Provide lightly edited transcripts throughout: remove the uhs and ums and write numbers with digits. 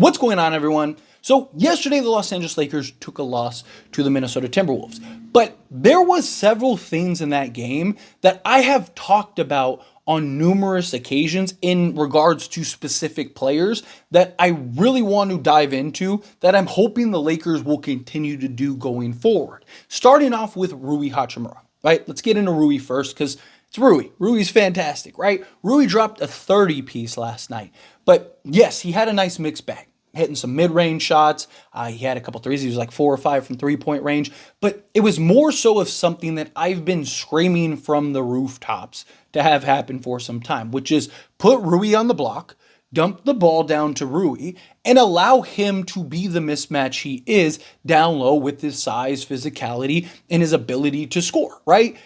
What's going on, everyone? So yesterday, the Los Angeles Lakers took a loss to the Minnesota Timberwolves, but there was several things in that game that I have talked about on numerous occasions in regards to specific players that I really want to dive into that I'm hoping the Lakers will continue to do going forward. Starting off with Rui Hachimura, right? Let's get into Rui first because it's Rui. Rui's fantastic, right? Rui dropped a 30-piece last night. But yes, he had a nice mixed bag. Hitting some mid-range shots. He had a couple threes. He was like 4 or 5 from three-point range. But it was more so of something that I've been screaming from the rooftops to have happen for some time, which is put Rui on the block, dump the ball down to Rui, and allow him to be the mismatch he is down low with his size, physicality, and his ability to score, right?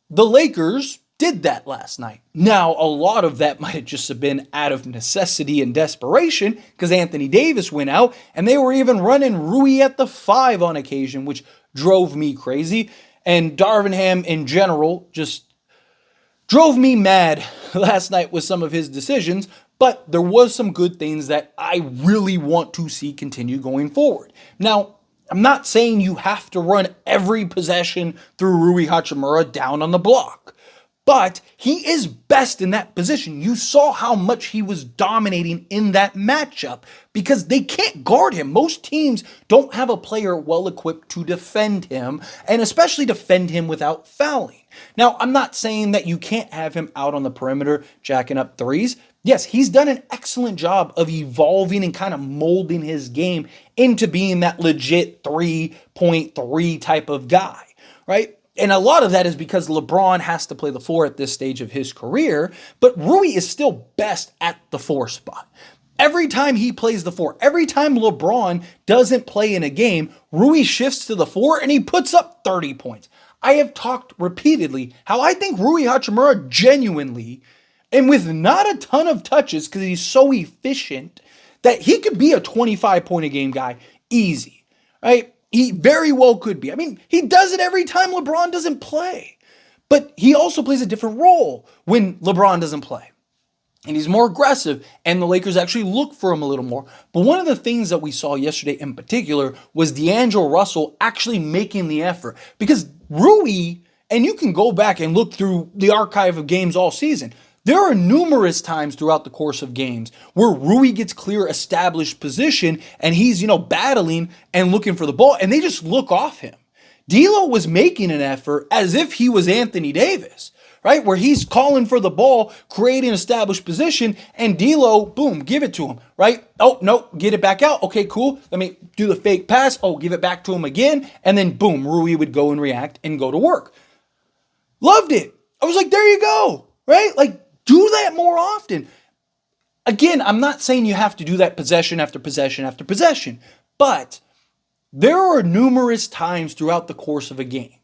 The Lakers did that last night. Now, a lot of that might have just been out of necessity and desperation because Anthony Davis went out and they were even running Rui at the 5 on occasion, which drove me crazy. And Darvin Ham in general just drove me mad last night with some of his decisions, but there was some good things that I really want to see continue going forward. Now, I'm not saying you have to run every possession through Rui Hachimura down on the block. But he is best in that position. You saw how much he was dominating in that matchup because they can't guard him. Most teams don't have a player well equipped to defend him, and especially defend him without fouling. Now, I'm not saying that you can't have him out on the perimeter jacking up threes. Yes, he's done an excellent job of evolving and kind of molding his game into being that legit 3.3 type of guy, right? And a lot of that is because LeBron has to play the 4 at this stage of his career, but Rui is still best at the 4 spot. Every time he plays the 4, every time LeBron doesn't play in a game, Rui shifts to the 4 and he puts up 30 points. I have talked repeatedly how I think Rui Hachimura genuinely, and with not a ton of touches because he's so efficient, that he could be a 25-point-a-game guy easy, right? He very well could be. I mean, he does it every time LeBron doesn't play. But he also plays a different role when LeBron doesn't play. And he's more aggressive, and the Lakers actually look for him a little more. But one of the things that we saw yesterday in particular was D'Angelo Russell actually making the effort. Because Rui, and you can go back and look through the archive of games all season, there are numerous times throughout the course of games where Rui gets clear established position and he's, battling and looking for the ball and they just look off him. D'Lo was making an effort as if he was Anthony Davis, right? Where he's calling for the ball, creating established position, and D'Lo, boom, give it to him, right? Oh, no, get it back out. Okay, cool. Let me do the fake pass. Oh, give it back to him again. And then boom, Rui would go and react and go to work. Loved it. I was like, there you go, right? Like, do that more often. Again, I'm not saying you have to do that possession after possession after possession, but there are numerous times throughout the course of a game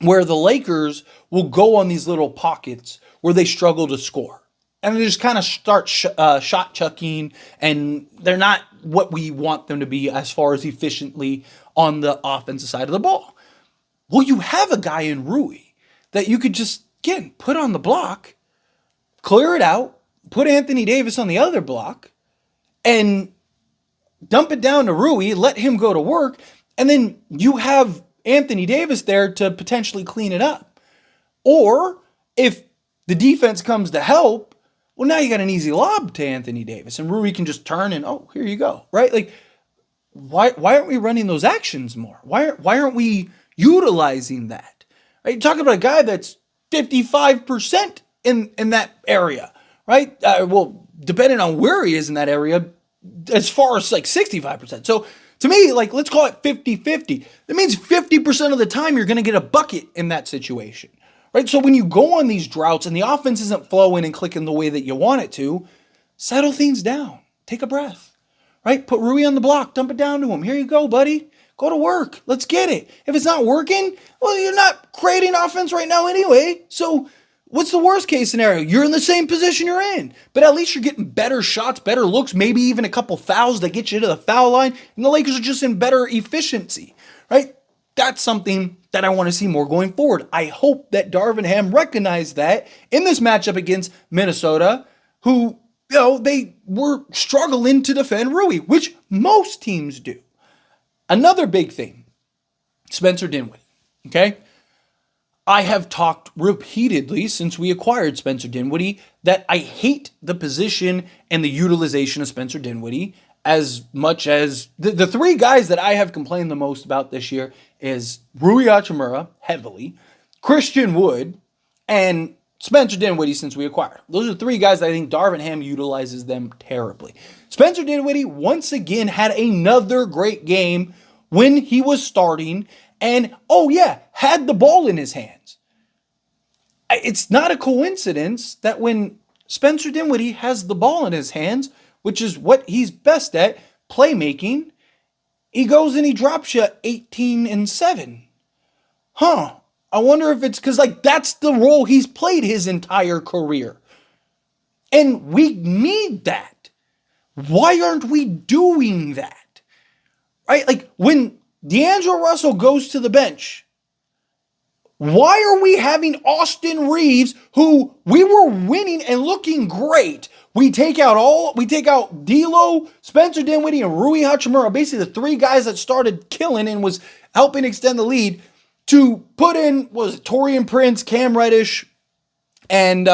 where the Lakers will go on these little pockets where they struggle to score. And they just kind of start shot chucking, and they're not what we want them to be as far as efficiently on the offensive side of the ball. Well, you have a guy in Rui that you could just, again, put on the block, clear it out, put Anthony Davis on the other block, and dump it down to Rui, let him go to work, and then you have Anthony Davis there to potentially clean it up. Or if the defense comes to help, well, now you got an easy lob to Anthony Davis, and Rui can just turn and, oh, here you go, right? Like, why aren't we running those actions more? Why aren't we utilizing that? Right? You're talking about a guy that's 55% in that area, right? Well, depending on where he is in that area, as far as like 65%. So to me, like, let's call it 50-50. That means 50% of the time you're going to get a bucket in that situation, right? So when you go on these droughts and the offense isn't flowing and clicking the way that you want it to, settle things down. Take a breath, right? Put Rui on the block, dump it down to him. Here you go, buddy. Go to work. Let's get it. If it's not working, well, you're not creating offense right now anyway. So what's the worst case scenario? You're in the same position you're in, but at least you're getting better shots, better looks, maybe even a couple fouls that get you to the foul line, and the Lakers are just in better efficiency, right? That's something that I want to see more going forward. I hope that Darvin Ham recognized that in this matchup against Minnesota, who they were struggling to defend Rui, which most teams do. Another big thing, Spencer Dinwiddie, okay? I have talked repeatedly since we acquired Spencer Dinwiddie that I hate the position and the utilization of Spencer Dinwiddie as much as the three guys that I have complained the most about this year is Rui Hachimura, heavily, Christian Wood, and Spencer Dinwiddie since we acquired. Those are three guys that I think Darvin Ham utilizes them terribly. Spencer Dinwiddie once again had another great game when he was starting and, had the ball in his hands. It's not a coincidence that when Spencer Dinwiddie has the ball in his hands, which is what he's best at, playmaking, he goes and he drops you 18-7. I wonder if it's because, that's the role he's played his entire career. And we need that. Why aren't we doing that? Right? When D'Angelo Russell goes to the bench, why are we having Austin Reeves, who we were winning and looking great? We take out D'Lo, Spencer Dinwiddie, and Rui Hachimura, basically the three guys that started killing and was helping extend the lead, to put in, Taurean Prince, Cam Reddish, and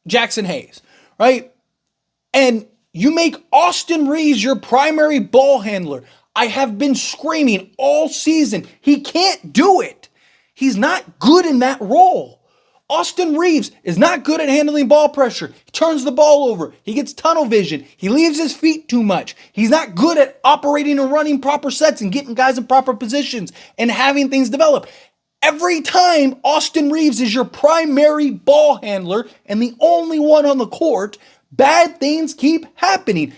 Jackson Hayes, right? And you make Austin Reeves your primary ball handler. I have been screaming all season, he can't do it. He's not good in that role. Austin Reeves is not good at handling ball pressure. He turns the ball over. He gets tunnel vision. He leaves his feet too much. He's not good at operating and running proper sets and getting guys in proper positions and having things develop. Every time Austin Reeves is your primary ball handler and the only one on the court, bad things keep happening.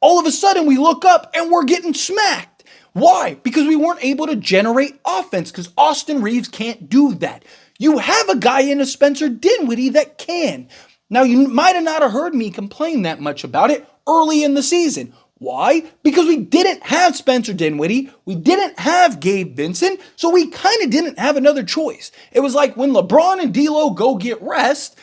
All of a sudden we look up and we're getting smacked. Why? Because we weren't able to generate offense because Austin Reeves can't do that. You have a guy in a Spencer Dinwiddie that can. Now, you might have not heard me complain that much about it early in the season. Why? Because we didn't have Spencer Dinwiddie. We didn't have Gabe Vincent. So we kind of didn't have another choice. It was like when LeBron and D'Lo go get rest,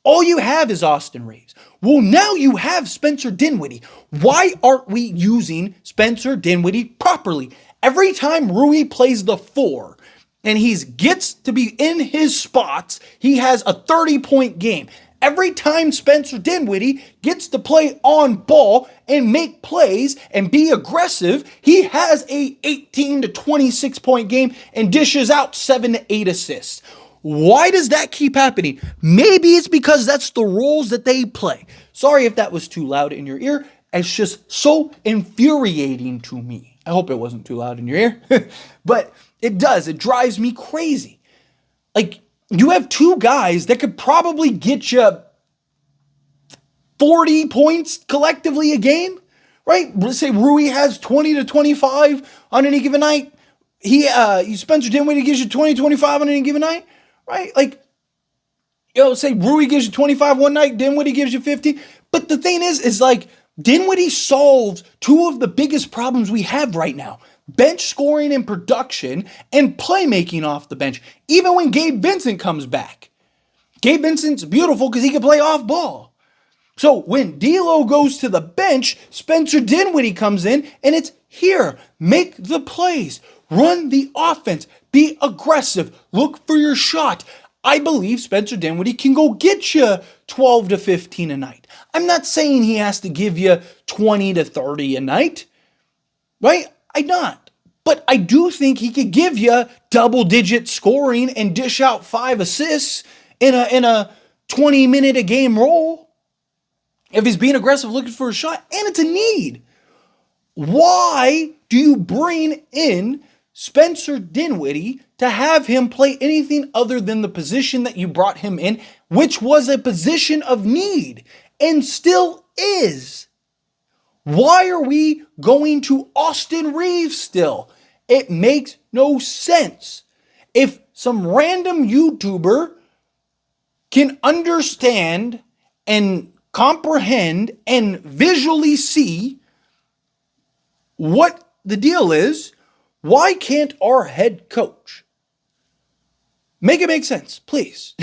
all you have is Austin Reeves. Well, now you have Spencer Dinwiddie. Why aren't we using Spencer Dinwiddie properly? Every time Rui plays the 4 and he gets to be in his spots, he has a 30-point game. Every time Spencer Dinwiddie gets to play on ball and make plays and be aggressive, he has a 18 to 26 point game and dishes out 7 to 8 assists. Why does that keep happening? Maybe it's because that's the roles that they play. Sorry if that was too loud in your ear. It's just so infuriating to me. I hope it wasn't too loud in your ear, but it does. It drives me crazy. You have two guys that could probably get you 40 points collectively a game, right? Let's say Rui has 20 to 25 on any given night. Spencer Dinwiddie gives you 20, 25 on any given night, right? Say Rui gives you 25 one night, Dinwiddie gives you 50. But the thing is Dinwiddie solves two of the biggest problems we have right now. Bench scoring and production and playmaking off the bench. Even when Gabe Vincent comes back. Gabe Vincent's beautiful because he can play off ball. So when D'Lo goes to the bench, Spencer Dinwiddie comes in and it's here. Make the plays. Run the offense. Be aggressive. Look for your shot. I believe Spencer Dinwiddie can go get you 12 to 15 a night. I'm not saying he has to give you 20 to 30 a night. Right? I'm not. But I do think he could give you double-digit scoring and dish out 5 assists in a 20-minute-a-game role. If he's being aggressive looking for a shot, and it's a need. Why do you bring in Spencer Dinwiddie to have him play anything other than the position that you brought him in, which was a position of need and still is? Why are we going to Austin Reeves still? It makes no sense. If some random YouTuber can understand and comprehend and visually see what the deal is, why can't our head coach make it make sense, please?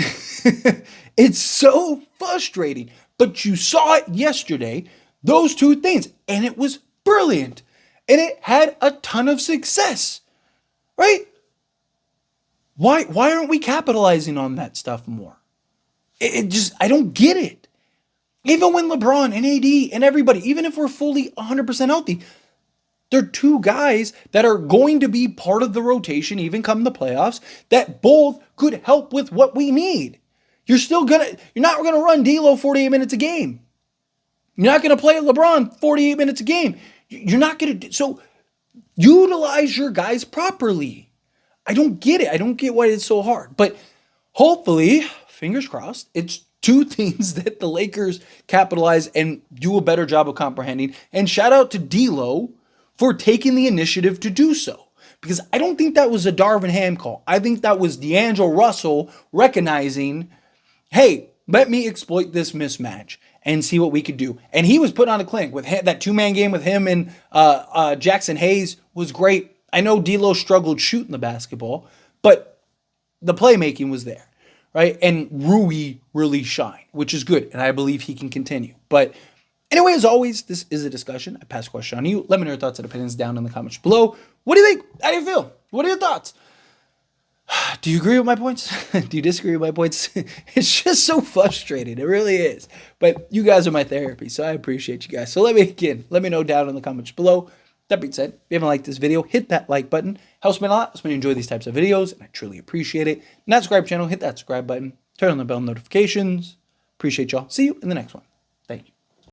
It's so frustrating. But you saw it yesterday, those two things, and it was brilliant. And it had a ton of success, right? Why aren't we capitalizing on that stuff more? I don't get it. Even when LeBron and AD and everybody, even if we're fully 100% healthy, they're two guys that are going to be part of the rotation, even come the playoffs, that both could help with what we need. You're not gonna run D'Lo 48 minutes a game. You're not gonna play LeBron 48 minutes a game. You're not gonna so utilize your guys properly. I don't get it. I don't get why it's so hard. But hopefully, fingers crossed, it's two things that the Lakers capitalize and do a better job of comprehending. And shout out to D'Lo for taking the initiative to do so. Because I don't think that was a Darvin Ham call. I think that was D'Angelo Russell recognizing, hey, let me exploit this mismatch and see what we could do. And he was put on a clinic with that two-man game with him and Jackson Hayes was great. I know D'Lo struggled shooting the basketball, but the playmaking was there, right? And Rui really shined, which is good, and I believe he can continue. But anyway, as always, this is a discussion. I pass the question on to you. Let me know your thoughts and opinions down in the comments below. What do you think? How do you feel? What are your thoughts? Do you agree with my points? Do you disagree with my points? It's just so frustrating. It really is. But you guys are my therapy, so I appreciate you guys. So let me know down in the comments below. That being said, if you haven't liked this video, hit that like button. Helps me a lot. Helps me enjoy these types of videos, and I truly appreciate it. Not subscribe channel, hit that subscribe button. Turn on the bell notifications. Appreciate y'all. See you in the next one.